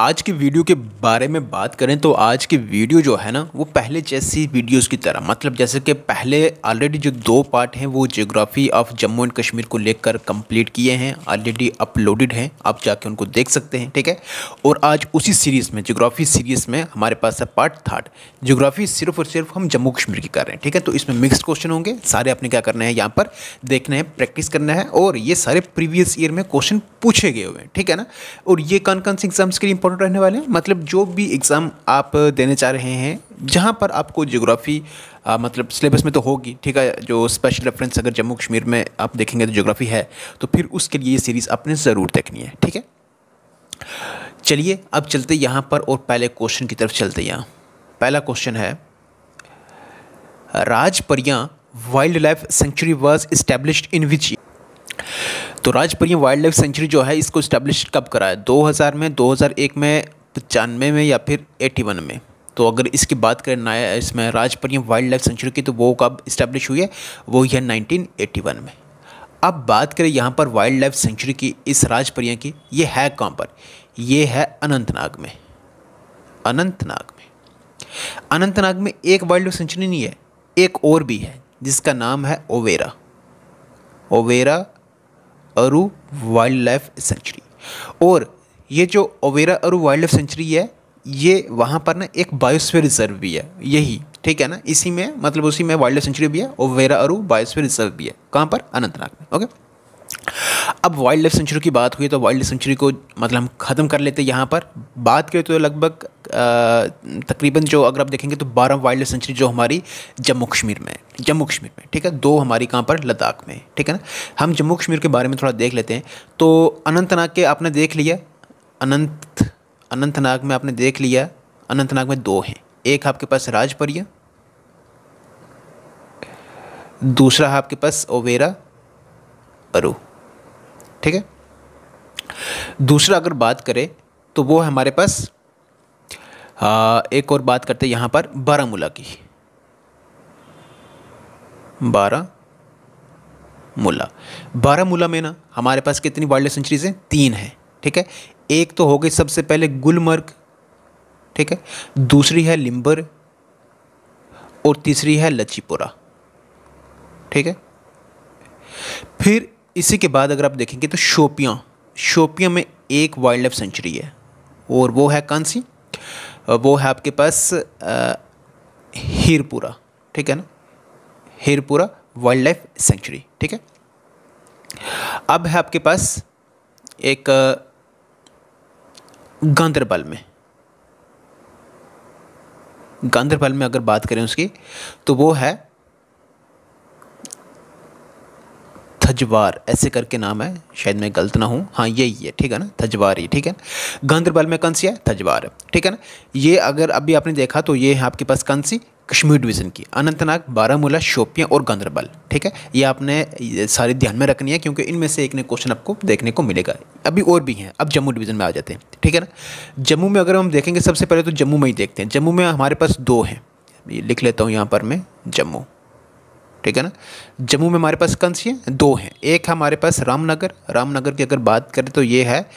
आज की वीडियो के बारे में बात करें तो आज की वीडियो जो है ना वो पहले जैसी वीडियोस की तरह मतलब जैसे कि पहले ऑलरेडी जो 2 पार्ट हैं वो geography of Jammu and Kashmir को लेकर कंप्लीट किए हैं, ऑलरेडी अपलोडेड हैं, आप जाके उनको देख सकते हैं। ठीक है। और आज उसी सीरीज़ में ज्योग्राफी सीरीज़ में हमारे पास है पार्ट 3। ज्योग्राफी सिर्फ और सिर्फ हम जम्मू कश्मीर की कर रहे हैं। ठीक है। तो इसमें मिक्स्ड क्वेश्चन होंगे, सारे आपने क्या करना है यहाँ पर देखना है, प्रैक्टिस करना है और ये सारे प्रीवियस ईयर में क्वेश्चन पूछे गए हुए हैं। ठीक है ना। और ये कौन कौन से एग्जाम्स के लिए इंपॉर्टेंट रहने वाले हैं, मतलब जो भी एग्ज़ाम आप देने चाह रहे हैं जहाँ पर आपको ज्योग्राफी मतलब सिलेबस में तो होगी। ठीक है। जो स्पेशल रेफरेंस अगर जम्मू कश्मीर में आप देखेंगे तो ज्योग्राफी है, तो फिर उसके लिए ये सीरीज़ आपने ज़रूर देखनी है। ठीक है। चलिए अब चलते यहाँ पर और पहले क्वेश्चन की तरफ चलते। यहाँ पहला क्वेश्चन है, Rajpariyan wild life sanctuary was established in which. तो राजपरियाँ वाइल्ड लाइफ सेंचुरी जो है इसको इस्टेब्लिश कब करा है, 2000 में, 2001 में, 95 में या फिर 81 में। तो अगर इसकी बात करें नया इसमें राजपरियाँ वाइल्ड लाइफ सेंचुरी की, तो वो कब इस्टेब्लिश हुई है, वो है 1981 में। अब बात करें यहाँ पर वाइल्ड लाइफ सेंचुरी की, इस राजपरियाँ की, ये है कहाँ पर, ये है अनंतनाग में। अनंतनाग में, अनंतनाग में एक वाइल्ड लाइफ सेंचुरी नहीं है, एक और भी है जिसका नाम है ओवेरा, ओवेरा अरू वाइल्ड लाइफ सेंचुरी। और ये जो ओवेरा अरू वाइल्ड लाइफ सेंचुरी है, ये वहाँ पर ना एक बायोस्फीयर रिजर्व भी है, यही। ठीक है ना। इसी में मतलब उसी में वाइल्ड लाइफ सेंचुरी भी है, ओवेरा अरू बायोस्फीयर रिजर्व भी है। कहाँ पर, अनंतनाग में। ओके। अब वाइल्ड लाइफ सेंचुरी की बात हुई तो वाइल्ड लाइफ सेंचुरी को मतलब हम ख़त्म कर लेते हैं। यहाँ पर बात करें तो लगभग तकरीबन जो अगर आप देखेंगे तो 12 वाइल्ड लाइफ सेंचुरी जो हमारी जम्मू कश्मीर में है, जम्मू कश्मीर में। ठीक है। 2 हमारी कहाँ पर, लद्दाख में। ठीक है ना। हम जम्मू कश्मीर के बारे में थोड़ा देख लेते हैं। तो अनंतनाग के आपने देख लिया, अनंतनाग में आपने देख लिया, अनंतनाग में 2 हैं। एक आपके पास राजपरिया, दूसरा है आपके पास ओवेरा अरू। ठीक है। दूसरा अगर बात करें तो वो है हमारे पास एक और बात करते हैं यहाँ पर बारामूला की, बारामूला में ना हमारे पास कितनी वाइल्ड लाइफ सेंचुरीज हैं, 3 हैं। ठीक है। एक तो हो गई सबसे पहले गुलमर्ग, ठीक है, दूसरी है लिम्बर और तीसरी है लचीपुरा। ठीक है। फिर इसी के बाद अगर आप देखेंगे तो शोपियाँ में एक वाइल्ड लाइफ सेंचुरी है, और वो है कौन सी, वो है आपके पास हीरपुरा। ठीक है ना, हीरपुरा वाइल्ड लाइफ सेंचुरी। ठीक है। अब है आपके पास एक गांदरबल में अगर बात करें उसकी, तो वो है थजवार, ऐसे करके नाम है, शायद मैं गलत ना हूँ, हाँ यही है। ठीक है ना, थजवार ही। ठीक है। गांदरबल में कौन सी है, थजवार। ठीक है ना। ये अगर अभी आपने देखा तो ये है आपके पास कौन सी, कश्मीर डिवीज़न की, अनंतनाग, बारामूला, शोपियाँ और गांदरबल। ठीक है। ये आपने सारी ध्यान में रखनी है क्योंकि इनमें से एक ने क्वेश्चन आपको देखने को मिलेगा। अभी और भी हैं। अब जम्मू डिवीज़न में आ जाते हैं। ठीक है ना। जम्मू में अगर हम देखेंगे सबसे पहले तो जम्मू में ही देखते हैं। जम्मू में हमारे पास 2 हैं, ये लिख लेता हूँ यहाँ पर मैं, जम्मू। ठीक है ना। जम्मू में हमारे पास कौन सी है, 2 हैं। एक है हमारे पास रामनगर की अगर बात करें तो ये है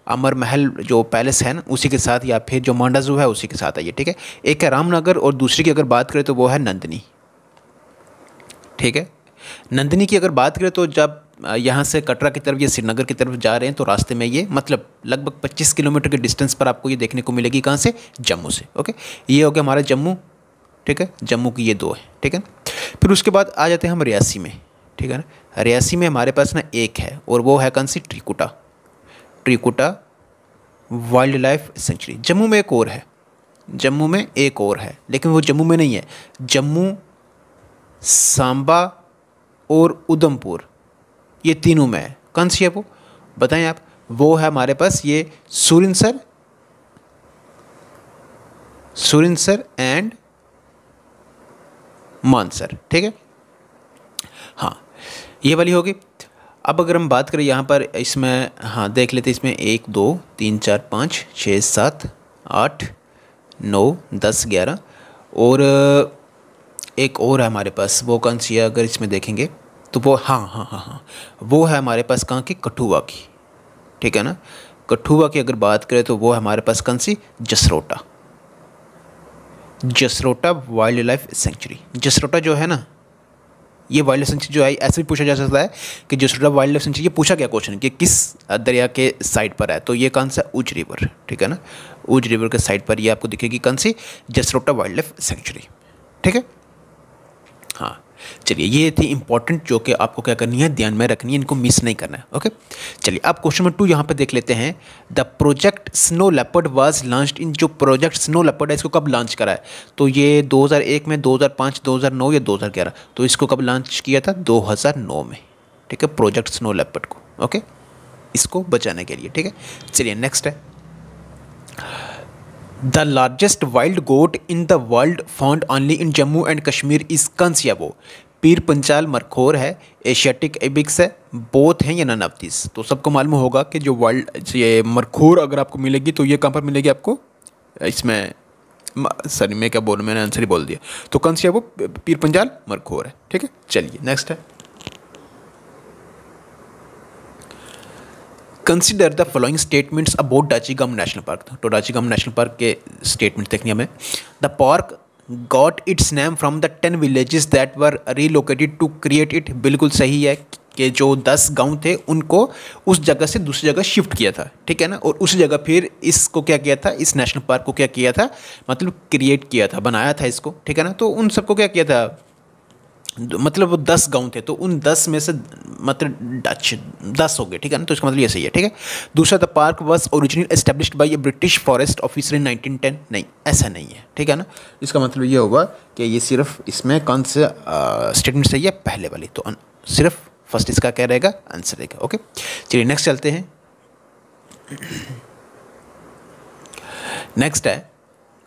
अमर महल जो पैलेस है ना, उसी के साथ, या फिर जो मांडा ज़ू है उसी के साथ है ये। ठीक है। एक है रामनगर और दूसरी की अगर बात करें तो वो है नंदनी। ठीक है। नंदनी की अगर बात करें तो जब यहाँ से कटरा की तरफ या श्रीनगर की तरफ जा रहे हैं तो रास्ते में ये मतलब लगभग 25 किलोमीटर के डिस्टेंस पर आपको ये देखने को मिलेगी। कहाँ से, जम्मू से। ओके। ये हो गया हमारा जम्मू। ठीक है। जम्मू की ये 2 है। ठीक है। फिर उसके बाद आ जाते हैं हम रियासी में। ठीक है ना। रियासी में हमारे पास ना एक है, और वो है कौन सी, Trikuta wild life sanctuary. Jammu में एक और है, लेकिन वो जम्मू में नहीं है, जम्मू, सांबा और उधमपुर, ये तीनों में है। कौन सी है वो, बताएं आप। वो है हमारे पास ये सुरिनसर एंड मानसर। ठीक है। हाँ, ये वाली होगी। अब अगर हम बात करें यहाँ पर, इसमें हाँ देख लेते हैं, इसमें 1 2 3 4 5 6 7 8 9 10 11 और एक और है हमारे पास, वो कौन सी है अगर इसमें देखेंगे तो वो हाँ, वो है हमारे पास कहाँ की, कठुआ की। ठीक है ना, कठुआ की अगर बात करें तो वो हमारे पास कौन सी, Jasrota, Jasrota wild life sanctuary. Jasrota जो है ना, ये वाइल्ड लाइफ सेंचुरी जो है, ऐसे भी पूछा जा सकता है कि जसरोटा वाइल्ड लाइफ सेंचुरी, ये पूछा गया क्वेश्चन कि किस दरिया के साइड पर है, तो ये कौन सा, उज रिवर, ठीक है ना, उज रिवर के साइड पर ये आपको दिखेगी कौन सी, जसरोटा वाइल्ड लाइफ सेंचुरी, ठीक है। हाँ चलिए, ये थी इंपॉर्टेंट जो कि आपको क्या करनी है, ध्यान में रखनी है, इनको मिस नहीं करना है। ओके चलिए, अब क्वेश्चन नंबर 2 यहाँ पे देख लेते हैं। The project snow leopard was launched in, जो प्रोजेक्ट स्नो लेपर्ड है इसको कब लॉन्च करा है, तो ये 2001 में, 2005, 2009 या 2011, तो इसको कब लॉन्च किया था, 2009 में, ठीक है, प्रोजेक्ट स्नो लेपर्ड को, ओके, इसको बचाने के लिए, ठीक है। चलिए नेक्स्ट है, the largest wild goat in the world found only in Jammu and Kashmir is कौन सी है वो, पीर पंचाल मरखोर है, एशियाटिक एबिक्स है, बोथ हैं या नन ऑफ दिस। तो सबको मालूम होगा कि जो वर्ल्ड, ये मरखोर अगर आपको मिलेगी तो ये कहाँ पर मिलेगी आपको, इसमें, सॉरी मैं क्या बोल रहा हूँ, मैंने आंसर ही बोल दिया, तो कौन सी है वो, पीर पंचाल मरखोर है, ठीक है। चलिए नेक्स्ट है, consider the following statements about Dachigam National Park. तो डाचीगम नेशनल पार्क के स्टेटमेंट देखनी हमें। The park got its name from the 10 villages that were relocated to create it. बिल्कुल सही है कि जो 10 गांव थे उनको उस जगह से दूसरी जगह शिफ्ट किया था, ठीक है ना, और उसी जगह फिर इसको क्या किया था, इस नेशनल पार्क को क्या किया था, मतलब क्रिएट किया था, बनाया था इसको, ठीक है ना। तो उन सबको क्या किया था, मतलब वो 10 गांव थे, तो उन 10 में से मतलब 10 हो गए, ठीक है ना, तो इसका मतलब ये सही है, ठीक है। दूसरा, the park was originally established by A British forest officer in 1910। नहीं, ऐसा नहीं है, ठीक है ना। इसका मतलब ये होगा कि ये सिर्फ इसमें कौन सा स्टेटमेंट सही है, पहले वाली, तो सिर्फ फर्स्ट इसका क्या रहेगा, आंसर रहेगा। ओके चलिए नेक्स्ट चलते हैं। नेक्स्ट है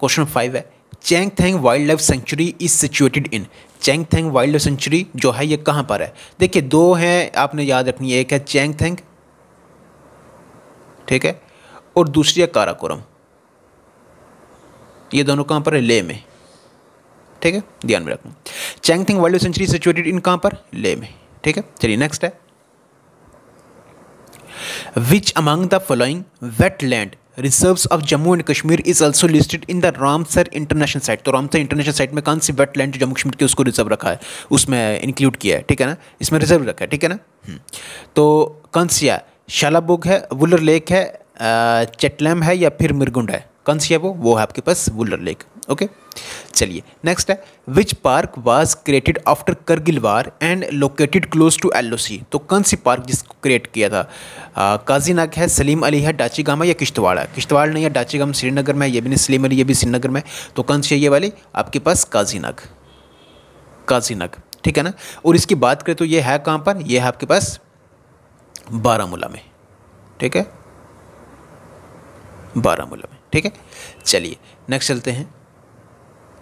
क्वेश्चन 5 है, Changthang wild life sanctuary is situated in. Changthang wild life sanctuary जो है ये कहाँ पर है, देखिए 2 हैं, आपने याद रखनी है, एक है चैंगथेंग, ठीक है, और दूसरी है काराकोरम। ये दोनों कहाँ पर है, लेह में, ठीक है, ध्यान में रखना। Changthang wild life sanctuary situated in कहाँ पर, लेह में, ठीक है। चलिए नेक्स्ट है, which among the following wetland reserves of Jammu and Kashmir is also listed in the Ramsar international site. तो रामसर इंटरनेशनल साइट में कौन सी वेटलैंड जो जम्मू कश्मीर की उसको रिजर्व रखा है, उसमें इंक्लूड किया है, ठीक है ना, इसमें रिजर्व रखा है, ठीक है ना। तो कौन सी है, शालाबुग है, वुलर लेक है, चेटलैम है, या फिर मिरगुंड है, कौन सी है वो है आपके पास वुलर लेक। ओके चलिए नेक्स्ट है, which park was created after Kargil war and located close to LOC। तो कौन सी पार्क जिसको क्रिएट किया था, काजीनाग है, सलीम अली है, डाचीगाम है, या किश्तवाड़ है। किश्तवाड़ नहीं है, डाचीगाम श्रीनगर में, ये भी नहीं, सलीम अली ये भी श्रीनगर में, तो कौन सी है ये वाली आपके पास, काजीनाग, काजीनाग, ठीक है ना। और इसकी बात करें तो ये है कहाँ पर, ये है आपके पास बारामूला में, ठीक है, बारामूला में, ठीक है। चलिए नेक्स्ट चलते हैं,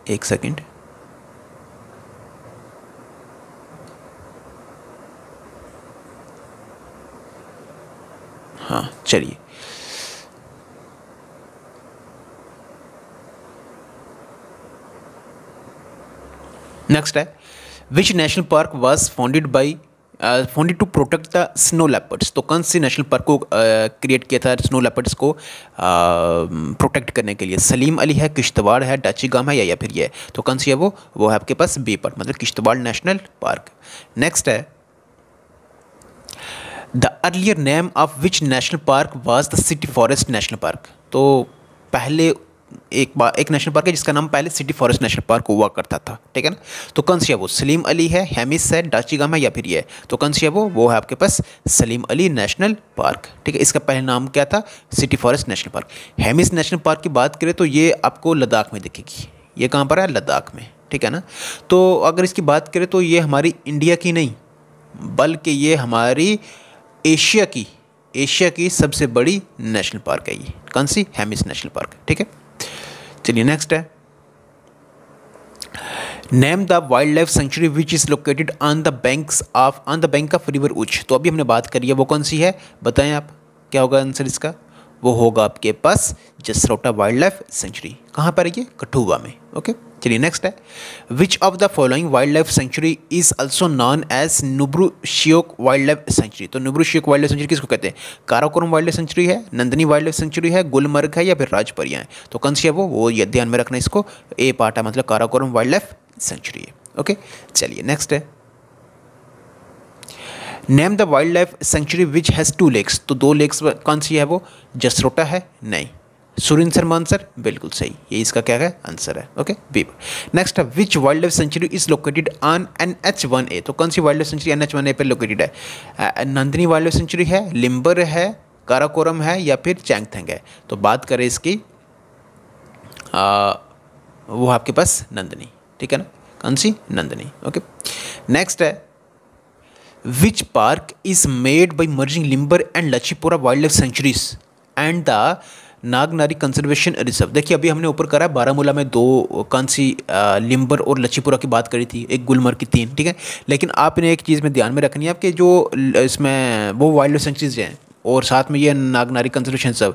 एक सेकंड, हाँ चलिए, नेक्स्ट है, which national park was founded to protect the snow leopards. तो कौन सी नेशनल पार्क को क्रिएट किया था स्नो लेपर्ड्स को प्रोटेक्ट करने के लिए, सलीम अली है, किश्तवाड़ है, डाचीगाम है, या फिर ये, तो कौन सी है वो है आपके पास बेपट, मतलब किश्तवाड़ नेशनल पार्क। नेक्स्ट है, the earlier name of which national park was the city forest national Park. तो पहले एक नेशनल पार्क है जिसका नाम पहले सिटी फॉरेस्ट नेशनल पार्क हुआ करता था, ठीक है ना। तो कौन सी है वो, सलीम अली है, हेमिस है, डाचीगाम है, या फिर ये, तो कौन सी है वो है आपके पास सलीम अली नेशनल पार्क, ठीक है। इसका पहले नाम क्या था, city forest national park. Hemis National park की बात करें तो ये आपको लद्दाख में दिखेगी, ये कहाँ पर है, लद्दाख में, ठीक है ना। तो अगर इसकी बात करें तो ये हमारी इंडिया की नहीं, बल्कि ये हमारी एशिया की सबसे बड़ी नेशनल पार्क है, ये कौन सी, हेमिस नेशनल पार्क, ठीक है। चलिए नेक्स्ट है, name the wild life sanctuary which is located on the bank of river उच। तो अभी हमने बात करी है, वो कौन सी है, बताएं आप, क्या होगा आंसर इसका, वो होगा आपके पास जसरोटा वाइल्ड लाइफ सेंचुरी। कहाँ पर है ये? कठुआ में। ओके, चलिए नेक्स्ट है, which of the following wild life sanctuary is also known as Nubra Shyok wild life sanctuary. तो Nubra Shyok wild life sanctuary किसको कहते हैं? काराकोरम वाइल्ड लाइफ सेंचुरी है, नंदनी वाइल्ड लाइफ सेंचुरी है, गुलमर्ग है, या फिर राजपरिया है? तो कौन सी है वो ये ध्यान में रखना, इसको ए पार्ट है, मतलब काराकोरम वाइल्ड लाइफ सेंचुरी है। ओके, चलिए नेक्स्ट है, name the wild life sanctuary which has 2 lakes. तो 2 लेक्स कौन सी है वो? जसरोटा है? नहीं। सुरिनसर मानसर? बिल्कुल सही, ये इसका क्या है? आंसर है। Okay, B. नेक्स्ट है, which wild life sanctuary is located on NH1A। तो कौन सी वाइल्ड लाइफ सेंचुरी NH1A पर लोकेटेड है? नंदनी वाइल्ड लाइफ सेंचुरी है, लिम्बर है, काराकोरम है, या फिर चैंगथंग है? तो बात करें इसकी वो आपके पास नंदनी, ठीक है ना? कौन सी? नंदनी। ओके, नेक्स्ट है, which park is made by merging Limber and Lachipora wildlife sanctuaries and the Naganari conservation reserve. देखिए अभी हमने ऊपर करा बारामूला में 2 कौन सी लिम्बर और लच्छीपुरा की बात करी थी, एक गुलमर्ग की 3, ठीक है। लेकिन आपने एक चीज़ में ध्यान में रखनी है आपके जो इसमें वो वाइल्ड लाइफ सेंचुरीज हैं और साथ में ये नागनारी कंजर्वेशन रिजर्व,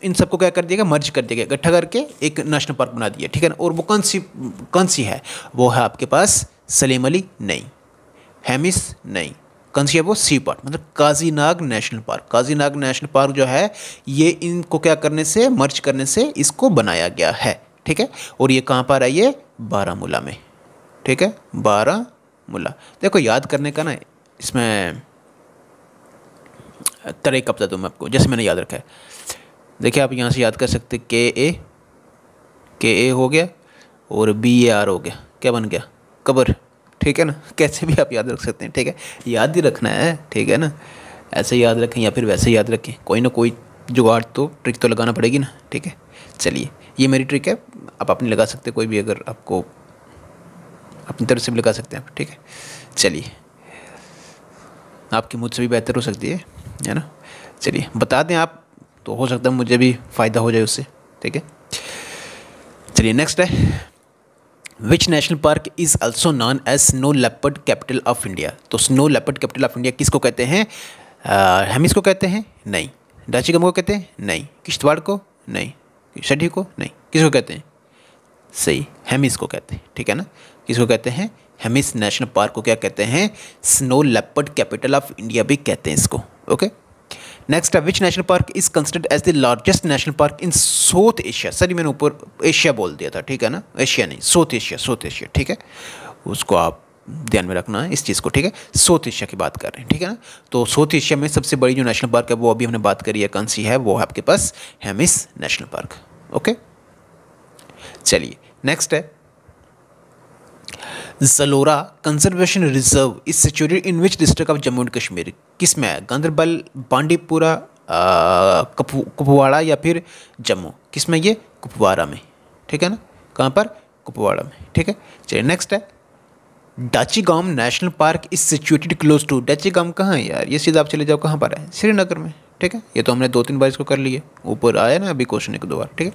इन सबको क्या कर दिया गया? मर्ज कर दिया गया, इकट्ठा करके एक नेशनल पार्क बना दिया, ठीक है ना। और वो कौन सी है? वो है आपके पास सलीम अली? नहीं। हेमिस? नहीं। कौन सी है वो? सी पार्ट, मतलब Kazinag national park. Kazinag national park जो है ये इनको क्या करने से, मर्ज करने से इसको बनाया गया है, ठीक है। और ये कहाँ पर है? ये बारामूला में, ठीक है, बारामूला। देखो याद करने का ना इसमें तरीका बता दूँ मैं आपको, जैसे मैंने याद रखा है। देखिए आप यहाँ से याद कर सकते, के ए हो गया और BAR हो गया, क्या बन गया? कबर, ठीक है ना। कैसे भी आप याद रख सकते हैं, ठीक है, याद ही रखना है, ठीक है ना। ऐसे याद रखें या फिर वैसे याद रखें, कोई ना कोई जुगाड़ तो ट्रिक तो लगाना पड़ेगी ना, ठीक है। चलिए ये मेरी ट्रिक है, आप अपनी लगा सकते हैं, कोई भी अगर आपको अपनी तरफ से भी लगा सकते हैं आप, ठीक है। चलिए आपकी मुझसे भी बेहतर हो सकती है ना। चलिए बता दें आप, तो हो सकता है मुझे भी फ़ायदा हो जाए उससे, ठीक है। चलिए नेक्स्ट है, which national park is also known as snow leopard capital of India. तो snow leopard capital of India किसको कहते हैं? हेमिस को कहते हैं? नहीं। डाचीगम को कहते हैं? नहीं। किश्तवाड़ को? नहीं। शठी को? नहीं। किसको कहते हैं? सही, हेमिस को कहते हैं, ठीक है ना। किसको कहते हैं? हेमिस नेशनल पार्क को क्या कहते हैं? Snow leopard capital of India भी कहते हैं इसको। ओके, नेक्स्ट है, which national park is considered as the largest national park in South Asia. Sir मैंने ऊपर एशिया बोल दिया था, ठीक है ना, एशिया नहीं, साउथ एशिया, ठीक है। उसको आप ध्यान में रखना है इस चीज़ को, ठीक है। साउथ एशिया की बात कर रहे हैं, ठीक है ना। तो साउथ एशिया में सबसे बड़ी जो नेशनल पार्क है वो अभी हमने बात करी है, कौन सी है? वो है आपके पास हेमिस नेशनल पार्क। ओके, चलिए नेक्स्ट है, Zalora conservation reserve is situated in which district of Jammu and Kashmir. किस में है? गांधरबल, बांडीपुरा, कुपवाड़ा या फिर जम्मू? किस में? ये कुपवाड़ा में, ठीक है ना। कहाँ पर? कुपवाड़ा में, ठीक है। चलिए नेक्स्ट है, Dachigam national park is situated close to. Dachigam कहाँ है यार? ये सीधा आप चले जाओ, कहाँ पर है? श्रीनगर में, ठीक है। ये तो हमने 2-3 बार इसको कर लिए, ऊपर आया ना अभी क्वेश्चन 1-2 बार, ठीक है।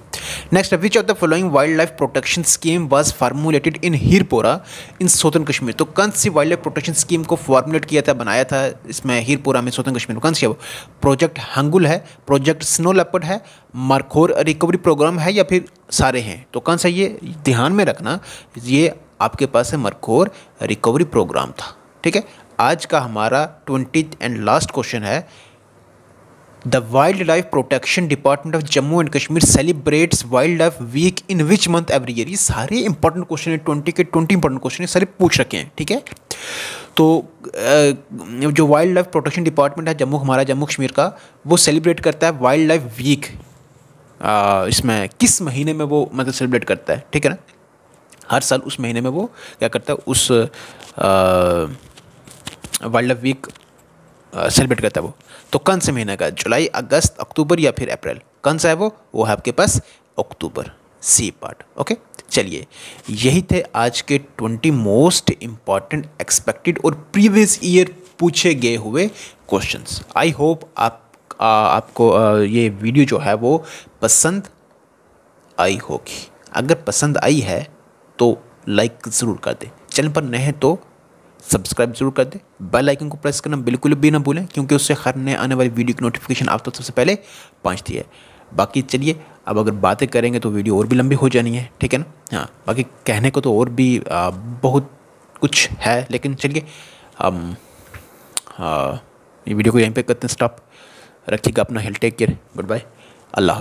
Next, which of the following wild life protection scheme was formulated in Hirpora in Southern Kashmir. तो कौन सी वाइल्ड लाइफ प्रोटेक्शन स्कीम को फॉर्मुलेट किया था, बनाया था इसमें हीरपोरा में, सौथर्न कश्मीर में? कौन सी है वो? प्रोजेक्ट हंगुल है, प्रोजेक्ट स्नो लेपर्ड है, मरखोर रिकवरी प्रोग्राम है, या फिर सारे हैं? तो कौन सा? ये ध्यान में रखना, ये आपके पास है मरखोर रिकवरी प्रोग्राम था, ठीक है। आज का हमारा 20th एंड लास्ट क्वेश्चन है, the wild life protection department of Jammu and Kashmir celebrates wild life week in which month every year. ये सारे इंपॉर्टेंट क्वेश्चन है, 20 के 20 इंपॉर्टेंट क्वेश्चन है, सारे पूछ रखे हैं, ठीक है। तो जो वाइल्ड लाइफ प्रोटेक्शन डिपार्टमेंट है हमारा जम्मू कश्मीर का, वो सेलिब्रेट करता है वाइल्ड लाइफ वीक। इसमें किस महीने में वो मतलब सेलिब्रेट करता है, ठीक है ना। हर साल उस महीने में वो क्या करता है, उस वाइल्ड लाइफ वीक सेलिब्रेट करता है वो। तो कौन से महीने का? जुलाई, अगस्त, अक्टूबर या फिर अप्रैल? कौन सा है वो है आपके पास अक्टूबर, सी पार्ट। ओके, चलिए यही थे आज के 20 मोस्ट इम्पॉर्टेंट एक्सपेक्टेड और प्रीवियस ईयर पूछे गए हुए क्वेश्चंस। आई होप आपको ये वीडियो जो है वो पसंद आई होगी। अगर पसंद आई है तो लाइक ज़रूर कर दें, चैनल पर नए हैं तो सब्सक्राइब जरूर कर दें, बेल आइकन को प्रेस करना बिल्कुल भी ना भूलें, क्योंकि उससे हर नए आने वाली वीडियो की नोटिफिकेशन आप तक सबसे पहले पहुंचती है। बाकी चलिए, अब अगर बातें करेंगे तो वीडियो और भी लंबी हो जानी है, ठीक है ना। हाँ, बाकी कहने को तो और भी बहुत कुछ है, लेकिन चलिए हम ये वीडियो को यहीं पे करते हैं स्टॉप। रखिएगा अपना health, take care, goodbye, अल्लाह।